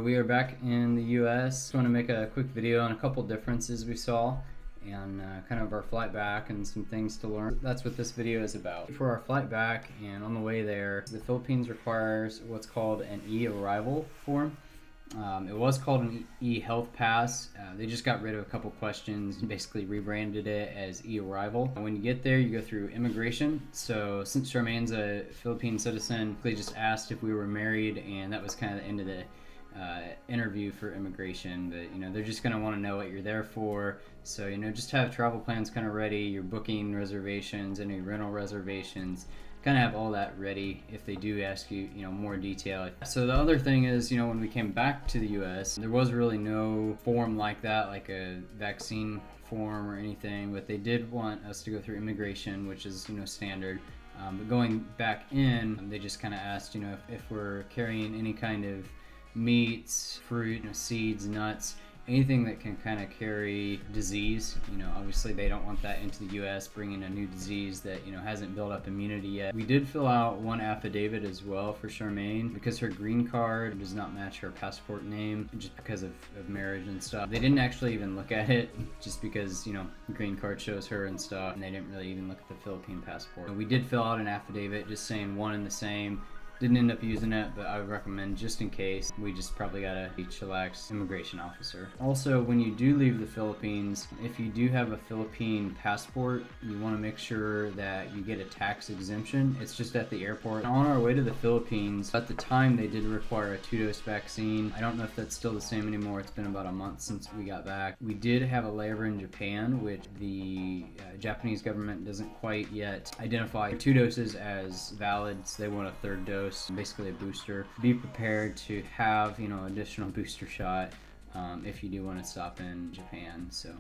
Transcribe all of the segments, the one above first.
we are back in the US. Just want to make a quick video on a couple differences we saw and kind of our flight back and some things to learn. That's what this video is about. For our flight back and on the way there, the Philippines requires what's called an e-arrival form. It was called an e-health pass. They just got rid of a couple questions and basically rebranded it as e-arrival. When you get there, you go through immigration. So since Charmaine's a Philippine citizen, they just asked if we were married, and that was kind of the end of the interview for immigration. But they're just going to want to know what you're there for. So just have travel plans kind of ready, your booking reservations, any rental reservations, kind of have all that ready if they do ask you more detail. So the other thing is, when we came back to the US, there was really no form like that, like a vaccine form or anything, but they did want us to go through immigration, which is standard. But going back in, they just kind of asked if we're carrying any kind of meats, fruit, seeds, nuts, anything that can kind of carry disease. Obviously they don't want that into the US, bringing a new disease that hasn't built up immunity yet. We did fill out one affidavit as well for Charmaine because her green card does not match her passport name, just because of marriage and stuff. They didn't actually even look at it, just because the green card shows her and stuff, and they didn't really even look at the Philippine passport. We did fill out an affidavit just saying one and the same. Didn't end up using it, but I would recommend just in case. We just probably gotta be chillax immigration officer. Also, when you do leave the Philippines, if you do have a Philippine passport, you want to make sure that you get a tax exemption. It's just at the airport. On our way to the Philippines, at the time they did require a 2-dose vaccine. I don't know if that's still the same anymore. It's been about a month since we got back. We did have a layover in Japan, which the Japanese government doesn't quite yet identify 2 doses as valid, so they want a 3rd dose. Basically a booster. Be prepared to have additional booster shot if you do want to stop in Japan. So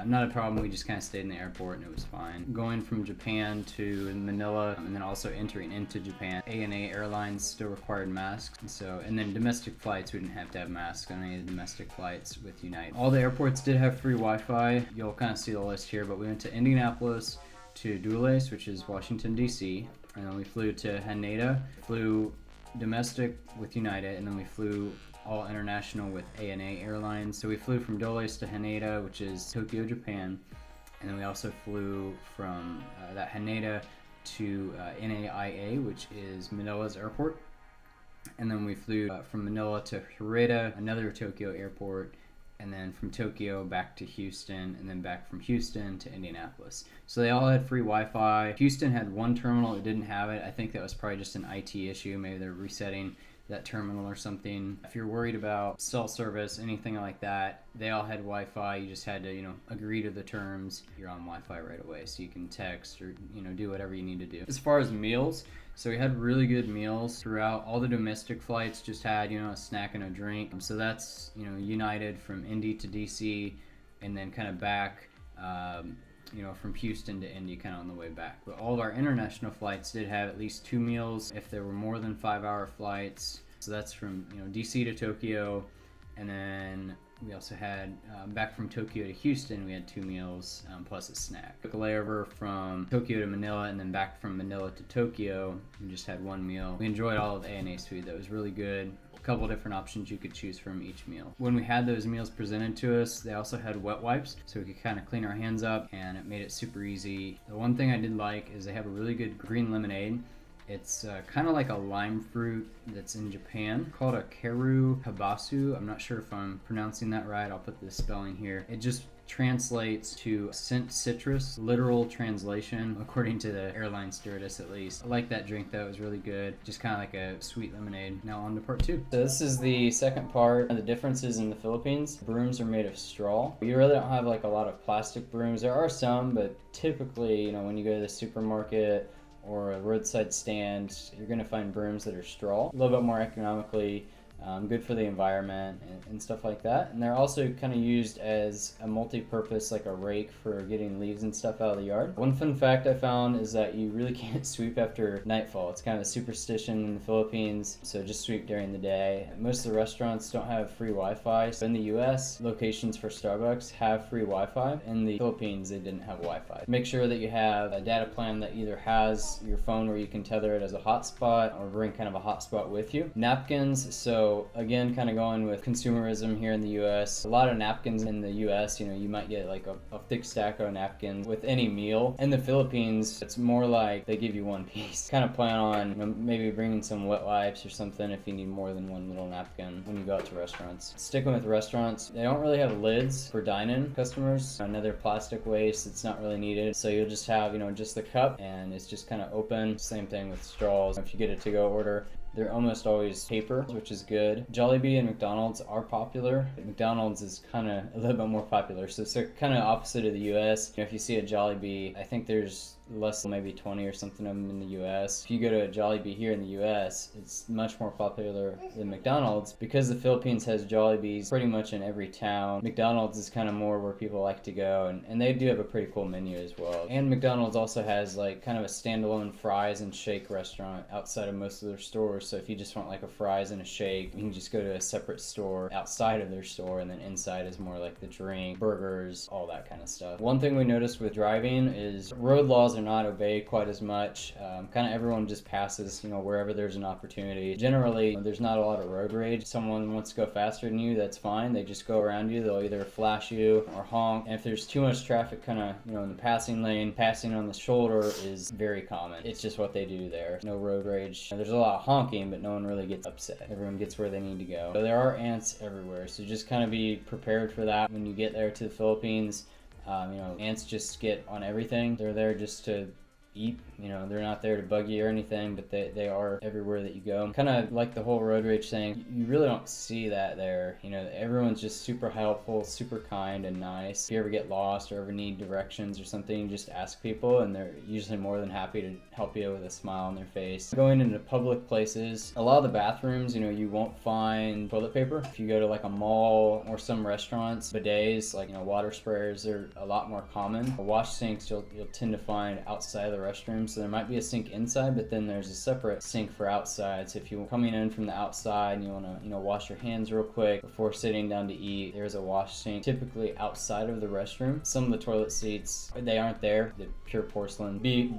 not a problem. We just kind of stayed in the airport and it was fine. Going from Japan to Manila and then also entering into Japan, ANA Airlines still required masks. And then domestic flights, we didn't have to have masks on any of the domestic flights with United. All the airports did have free Wi-Fi. You'll kind of see the list here, but we went to Indianapolis, to Dulles, which is Washington, D.C., and then we flew to Haneda, flew domestic with United, and then we flew all international with ANA Airlines. So we flew from Dulles to Haneda, which is Tokyo, Japan, and then we also flew from that Haneda to NAIA, which is Manila's airport, and then we flew from Manila to Haneda, another Tokyo airport, and then from Tokyo back to Houston, and then back from Houston to Indianapolis. So they all had free Wi-Fi. Houston had one terminal that didn't have it. I think that was probably just an IT issue. Maybe they're resetting that terminal or something. If you're worried about cell service, anything like that, they all had Wi-Fi. You just had to, agree to the terms. You're on Wi-Fi right away, so you can text or, do whatever you need to do. As far as meals, so we had really good meals throughout. All the domestic flights just had, a snack and a drink. So that's, United from Indy to DC, and then kind of back, from Houston to Indy, kind of on the way back. But all of our international flights did have at least 2 meals if there were more than 5-hour flights. So that's from, DC to Tokyo, and then we also had, back from Tokyo to Houston, we had 2 meals, plus a snack. Took a layover from Tokyo to Manila, and then back from Manila to Tokyo, we just had 1 meal. We enjoyed all of ANA's food. That was really good. A couple different options you could choose from each meal. When we had those meals presented to us, they also had wet wipes, so we could kind of clean our hands up, and it made it super easy. The one thing I did like is they have a really good green lemonade. It's kind of like a lime fruit that's in Japan, called a Karu Habasu. I'm not sure if I'm pronouncing that right. I'll put the spelling here. It just translates to scent citrus, literal translation, according to the airline stewardess at least. I like that drink though, it was really good. Just kind of like a sweet lemonade. Now on to part 2. So this is the second part. The differences in the Philippines. Brooms are made of straw. You really don't have like a lot of plastic brooms. There are some, but typically, when you go to the supermarket or a roadside stand, you're going to find brooms that are straw. A little bit more economically good for the environment and stuff like that. And they're also kind of used as a multi-purpose, like a rake for getting leaves and stuff out of the yard. One fun fact I found is that you really can't sweep after nightfall. It's kind of a superstition in the Philippines, so just sweep during the day. Most of the restaurants don't have free Wi-Fi. So in the US, locations for Starbucks have free Wi-Fi. In the Philippines, they didn't have Wi-Fi. Make sure that you have a data plan that either has your phone where you can tether it as a hotspot or bring kind of a hotspot with you. Napkins, so So again, kind of going with consumerism here in the US, a lot of napkins in the US, you know, you might get like a thick stack of napkins with any meal. In the Philippines, it's more like they give you one piece. Kind of plan on, you know, maybe bringing some wet wipes or something if you need more than one little napkin when you go out to restaurants. Sticking with restaurants, they don't really have lids for dine-in customers. Another plastic waste, it's not really needed. So you'll just have, you know, just the cup and it's just kind of open. Same thing with straws. If you get a to-go order, they're almost always paper, which is good. Jollibee and McDonald's are popular. McDonald's is kind of a little bit more popular. So it's kind of opposite of the US. You know, if you see a Jollibee, I think there's less than maybe 20 or something of them in the US. If you go to a Jollibee here in the US, it's much more popular than McDonald's because the Philippines has Jollibees pretty much in every town. McDonald's is kind of more where people like to go, and they do have a pretty cool menu as well. And McDonald's also has like kind of a standalone fries and shake restaurant outside of most of their stores. So if you just want like a fries and a shake, you can just go to a separate store outside of their store, and then inside is more like the drink, burgers, all that kind of stuff. One thing we noticed with driving is road laws are not obeyed quite as much. Kind of everyone just passes, you know, wherever there's an opportunity. Generally, you know, there's not a lot of road rage. If someone wants to go faster than you, that's fine. They just go around you. They'll either flash you or honk. And if there's too much traffic kind of, you know, in the passing lane, passing on the shoulder is very common. It's just what they do there. No road rage. There's a lot of honking, but no one really gets upset. Everyone gets where they need to go. So there are ants everywhere. So just kind of be prepared for that when you get there to the Philippines. You know, ants just get on everything. They're there just to eat. You know, they're not there to bug you or anything, but they are everywhere that you go. Kind of like the whole road rage thing, you really don't see that there. You know, everyone's just super helpful, super kind and nice. If you ever get lost or ever need directions or something, you just ask people and they're usually more than happy to help you with a smile on their face. Going into public places, a lot of the bathrooms, you know, you won't find toilet paper. If you go to like a mall or some restaurants, bidets, like, you know, water sprayers, they're a lot more common. Wash sinks you'll tend to find outside of the restroom. So there might be a sink inside, but then there's a separate sink for outside. So if you're coming in from the outside and you want to, you know, wash your hands real quick before sitting down to eat, there's a wash sink typically outside of the restroom. Some of the toilet seats, they aren't there. They're pure porcelain. Be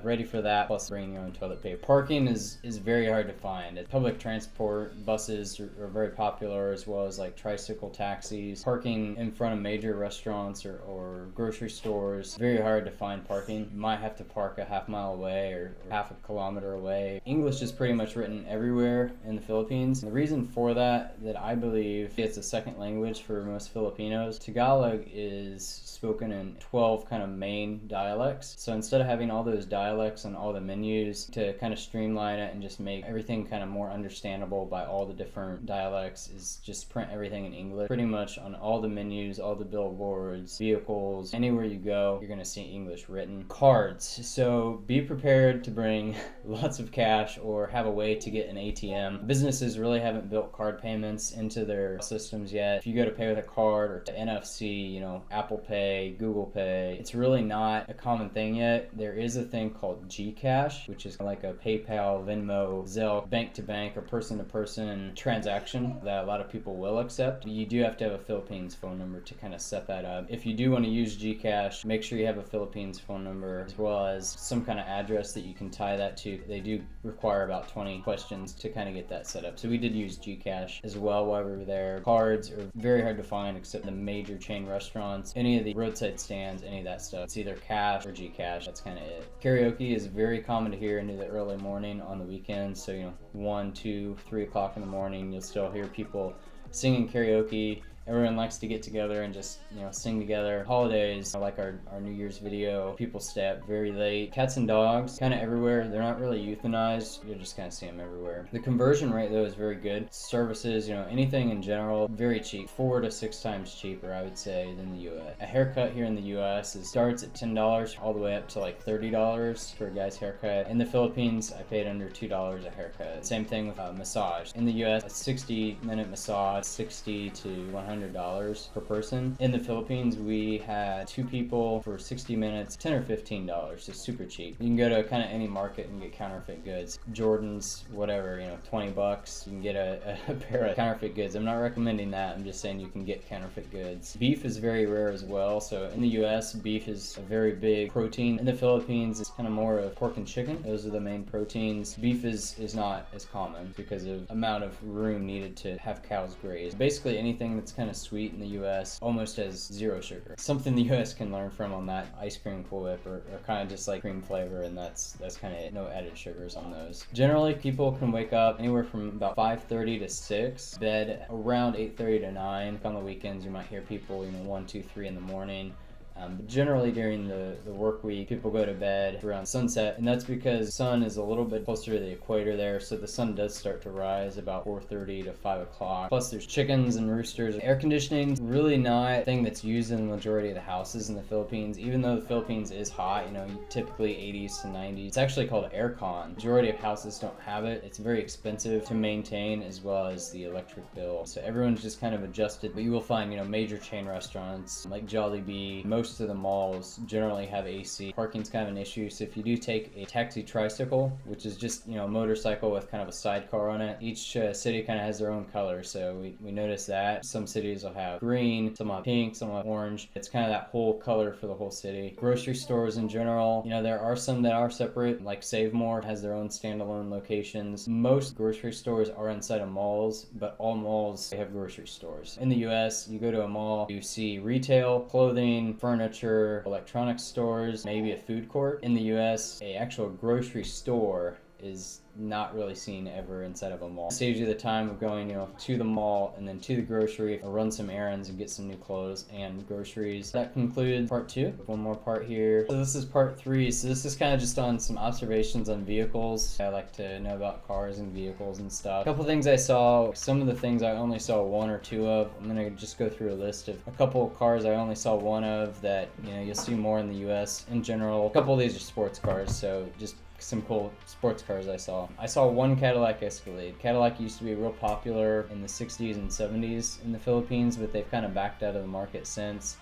ready for that, plus bringing your own toilet paper. Parking is very hard to find. Public transport, buses are very popular, as well as like tricycle taxis. Parking in front of major restaurants or grocery stores, very hard to find parking. You might have to park a half mile away or half a kilometer away. English is pretty much written everywhere in the Philippines. The reason for that I believe it's a second language for most Filipinos. Tagalog is spoken in 12 kind of main dialects. So instead of having all those dialects on all the menus, to kind of streamline it and just make everything kind of more understandable by all the different dialects, is just print everything in English. Pretty much on all the menus, all the billboards, vehicles, anywhere you go, you're going to see English written. Cards. So be prepared to bring lots of cash or have a way to get an ATM. Businesses really haven't built card payments into their systems yet. If you go to pay with a card or to NFC, you know, Apple Pay, Google Pay, it's really not a common thing yet. There is a thing called Gcash, which is like a PayPal, Venmo, Zelle, bank-to-bank or person-to-person transaction that a lot of people will accept. You do have to have a Philippines phone number to kind of set that up. If you do want to use Gcash, make sure you have a Philippines phone number as well as some kind of address that you can tie that to. They do require about 20 questions to kind of get that set up. So we did use Gcash as well while we were there. Cards are very hard to find except the major chain restaurants, any of the roadside stands, any of that stuff. It's either cash or Gcash. That's kind of it. Karaoke is very common to hear into the early morning on the weekends. So, you know, 1, 2, 3 o'clock in the morning, you'll still hear people singing karaoke. Everyone likes to get together and just, you know, sing together. Holidays, like our New Year's video, people stay up very late. Cats and dogs, kind of everywhere. They're not really euthanized. You'll just kind of see them everywhere. The conversion rate, though, is very good. Services, you know, anything in general, very cheap. 4 to 6 times cheaper, I would say, than the U.S. A haircut here in the U.S. starts at $10 all the way up to like $30 for a guy's haircut. In the Philippines, I paid under $2 a haircut. Same thing with massage. In the U.S., a 60-minute massage, $60 to $100 $100 per person. In the Philippines, we had 2 people for 60 minutes, $10 or $15, so super cheap. You can go to kind of any market and get counterfeit goods. Jordans, whatever, you know, $20, you can get a pair of counterfeit goods. I'm not recommending that, I'm just saying you can get counterfeit goods. Beef is very rare as well, so in the US, beef is a very big protein. In the Philippines, it's kind of more of pork and chicken. Those are the main proteins. Beef is not as common because of amount of room needed to have cows graze. Basically anything that's kind of sweet in the US almost has 0 sugar. Something the US can learn from on that ice cream Cool Whip or kind of just like cream flavor, and that's kind of it. No added sugars on those. Generally, people can wake up anywhere from about 5:30 to 6, bed around 8:30 to 9. On the weekends, you might hear people, you know, 1, 2, 3 in the morning. But generally during the work week, people go to bed around sunset, and that's because the sun is a little bit closer to the equator there, so the sun does start to rise about 4:30 to 5 o'clock. Plus there's chickens and roosters. Air conditioning is really not a thing that's used in the majority of the houses in the Philippines, even though the Philippines is hot, you know, typically 80s to 90s. It's actually called aircon. Majority of houses don't have it. It's very expensive to maintain, as well as the electric bill. So everyone's just kind of adjusted, but you will find, you know, major chain restaurants like Jollibee, most of the malls generally have AC. Parking's kind of an issue, so if you do take a taxi tricycle, which is just, you know, a motorcycle with kind of a sidecar on it, each city kind of has their own color, so we notice that. Some cities will have green, some will have pink, some will have orange. It's kind of that whole color for the whole city. Grocery stores in general, you know, there are some that are separate, like Save More has their own standalone locations. Most grocery stores are inside of malls, but all malls, they have grocery stores. In the US, you go to a mall, you see retail, clothing, furniture, electronics stores, maybe a food court. In the US, a actual grocery store is not really seen ever inside of a mall. It saves you the time of going, you know, to the mall and then to the grocery or run some errands and get some new clothes and groceries. That concludes part 2. One more part here. So this is part 3. So this is kind of just on some observations on vehicles. I like to know about cars and vehicles and stuff. A couple things I saw. Some of the things I only saw 1 or 2 of. I'm gonna just go through a list of a couple of cars I only saw 1 of that, you know, you'll see more in the US in general. A couple of these are sports cars, so just some cool sports cars I saw. I saw 1 Cadillac Escalade. Cadillac used to be real popular in the 60s and 70s in the Philippines, but they've kind of backed out of the market since.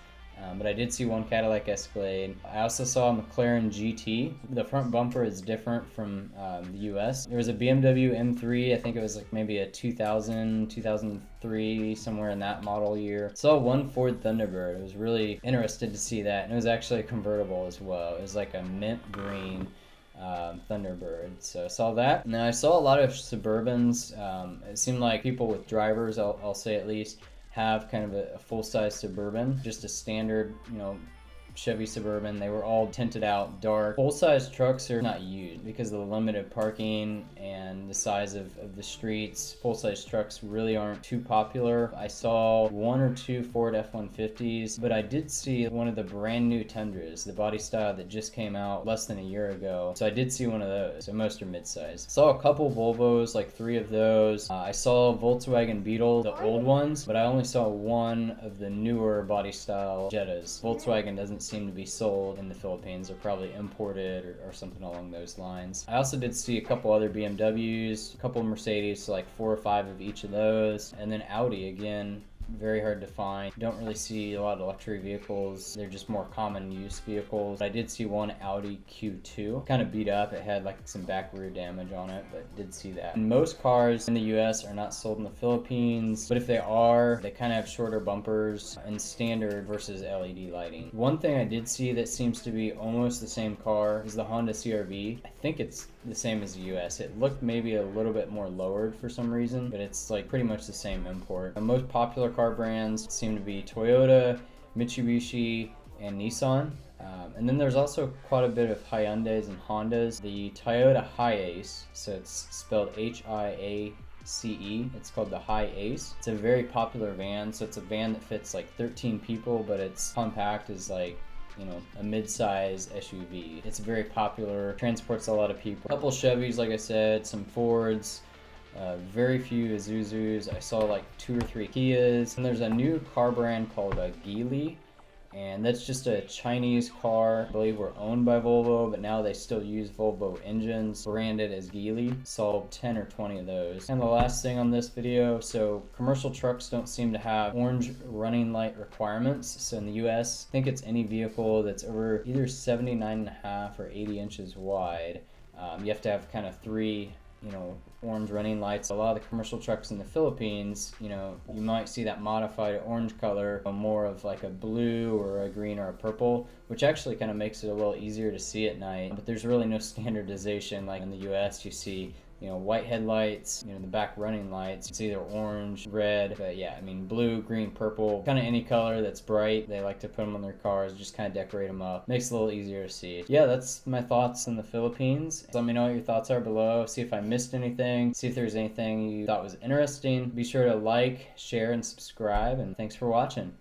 But I did see 1 Cadillac Escalade. I also saw a McLaren GT. The front bumper is different from the US. There was a BMW M3, I think it was like maybe a 2000, 2003, somewhere in that model year. Saw 1 Ford Thunderbird. I was really interested to see that, and it was actually a convertible as well. It was like a mint green Thunderbird. So I saw that, and then I saw a lot of Suburbans. It seemed like people with drivers, I'll say at least, have kind of a full-size Suburban, just a standard, you know, Chevy Suburban. They were all tinted out dark. Full-size trucks are not used because of the limited parking and the size of the streets. Full-size trucks really aren't too popular. I saw 1 or 2 Ford F-150s, but I did see one of the brand new Tundras, the body style that just came out less than a year ago. So I did see one of those. So most are mid-size. Saw a couple Volvos, like 3 of those. I saw Volkswagen Beetle, the old ones, but I only saw 1 of the newer body style Jettas. Volkswagen doesn't seem to be sold in the Philippines. They're probably imported or something along those lines. I also did see a couple other BMWs, a couple Mercedes, so like 4 or 5 of each of those, and then Audi again. Very hard to find. Don't really see a lot of luxury vehicles. They're just more common use vehicles. I did see 1 Audi Q2. Kind of beat up. It had like some back rear damage on it, but did see that. And most cars in the US are not sold in the Philippines, but if they are, they kind of have shorter bumpers and standard versus LED lighting. One thing I did see that seems to be almost the same car is the Honda CR-V. I think it's the same as the US. It looked maybe a little bit more lowered for some reason, but it's like pretty much the same import. The most popular car brands seem to be Toyota, Mitsubishi, and Nissan. And then there's also quite a bit of Hyundais and Hondas. The Toyota Hiace, so it's spelled Hiace. It's called the Hiace. It's a very popular van, so it's a van that fits like 13 people, but it's compact as like, you know, a mid-size SUV. It's very popular, transports a lot of people. A couple Chevys, like I said, some Fords, very few Isuzus. I saw like 2 or 3 Kias. And there's a new car brand called Geely. And that's just a Chinese car. I believe were owned by Volvo, but now they still use Volvo engines, branded as Geely. Sold 10 or 20 of those. And the last thing on this video, so commercial trucks don't seem to have orange running light requirements. So in the US, I think it's any vehicle that's over either 79.5 or 80 inches wide. You have to have kind of three, orange running lights. A lot of the commercial trucks in the Philippines, you might see that modified orange color, more of like a blue or a green or a purple, which actually kind of makes it a little easier to see at night. But there's really no standardization. Like in the US, you see white headlights, the back running lights. It's either orange, red, but yeah, I mean, blue, green, purple, kind of any color that's bright. They like to put them on their cars, just kind of decorate them up. Makes it a little easier to see. Yeah, that's my thoughts in the Philippines. Let me know what your thoughts are below. See if I missed anything. See if there's anything you thought was interesting. Be sure to like, share, and subscribe, and thanks for watching.